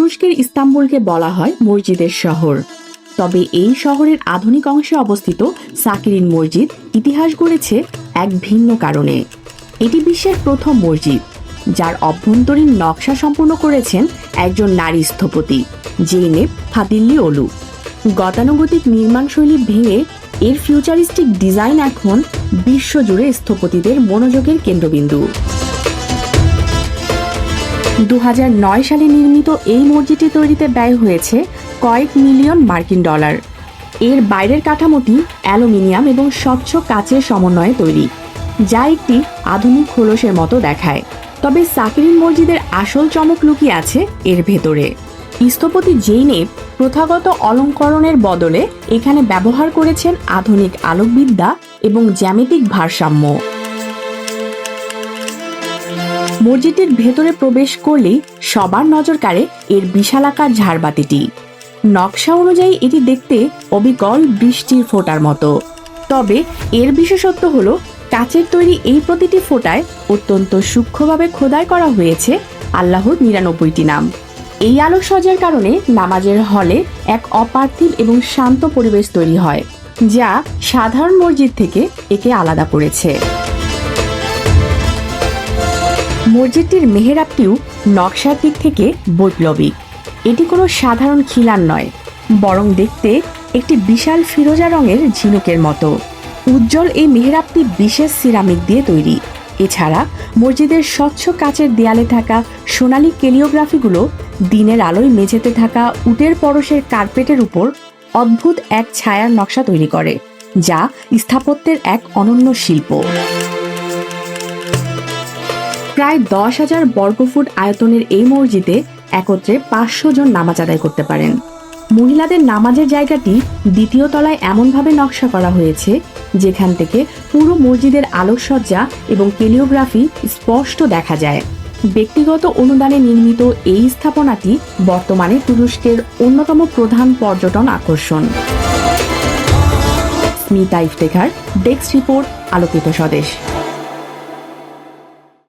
তুরস্কের ইস্তাম্বুলকে বলা হয় মসজিদের শহর। তবে এই শহরের আধুনিক অংশে অবস্থিত সাকিরিন মসজিদ ইতিহাস গড়েছে এক ভিন্ন কারণে। এটি বিশ্বের প্রথম মসজিদ যার অভ্যন্তরীণ নকশা সম্পূর্ণ করেছেন একজন নারী স্থপতি, জেইনেব ফাতিল্লিওলু। গতানুগতিক নির্মাণশৈলী ভেঙে এর ফিউচারিস্টিক ডিজাইন এখন বিশ্বজুড়ে স্থপতিদের মনোযোগের কেন্দ্রবিন্দু। 2009 সালে নির্মিত এই মসজিদটি তৈরিতে ব্যয় হয়েছে কয়েক মিলিয়ন মার্কিন ডলার। এর বাইরের কাঠামোটি অ্যালুমিনিয়াম এবং স্বচ্ছ কাচের সমন্বয়ে তৈরি, যা একটি আধুনিক খোলসের মতো দেখায়। তবে সাকিরিন মসজিদের আসল চমক লুকিয়ে আছে এর ভেতরে। স্থপতি জেইনেব প্রথাগত অলঙ্করণের বদলে এখানে ব্যবহার করেছেন আধুনিক আলোকবিদ্যা এবং জ্যামিতিক ভারসাম্য। মসজিদটির ভেতরে প্রবেশ করলেই সবার নজর কাড়ে এর বিশালাকার ঝাড়বাতিটি। নকশা অনুযায়ী এটি দেখতে অবিকল বৃষ্টির ফোঁটার মতো। তবে এর বিশেষত্ব হলো কাচের তৈরি এই প্রতিটি ফোঁটায় অত্যন্ত সূক্ষ্মভাবে খোদাই করা হয়েছে আল্লাহর 99টি নাম। এই আলোকসজ্জার কারণে নামাজের হলে এক অপার্থিব এবং শান্ত পরিবেশ তৈরি হয়, যা সাধারণ মসজিদ থেকে একে আলাদা করেছে। মসজিদটির মেহরাবটিও নকশার দিক থেকে বৈপ্লবিক। এটি কোনো সাধারণ খিলান নয়, বরং দেখতে একটি বিশাল ফিরোজা রঙের ঝিনুকের মতো। উজ্জ্বল এই মেহরাবটি বিশেষ সিরামিক দিয়ে তৈরি। এছাড়া মসজিদের স্বচ্ছ কাচের দেয়ালে থাকা সোনালী ক্যালিওগ্রাফিগুলো দিনের আলোয় মেঝেতে থাকা উটের পরশের কার্পেটের উপর অদ্ভুত এক ছায়ার নকশা তৈরি করে, যা স্থাপত্যের এক অনন্য শিল্প। প্রায় 10,000 বর্গফুট আয়তনের এই মসজিদে একত্রে 500 জন নামাজ আদায় করতে পারেন। মহিলাদের নামাজের জায়গাটি দ্বিতীয় তলায় এমনভাবে নকশা করা হয়েছে যেখান থেকে পুরো মসজিদের আলোকসজ্জা এবং ক্যালিওগ্রাফি স্পষ্ট দেখা যায়। ব্যক্তিগত অনুদানে নির্মিত এই স্থাপনাটি বর্তমানে তুরস্কের অন্যতম প্রধান পর্যটন আকর্ষণ। স্মিতা ইফতেখার, ডেস্ক রিপোর্ট, আলোকিত স্বদেশ।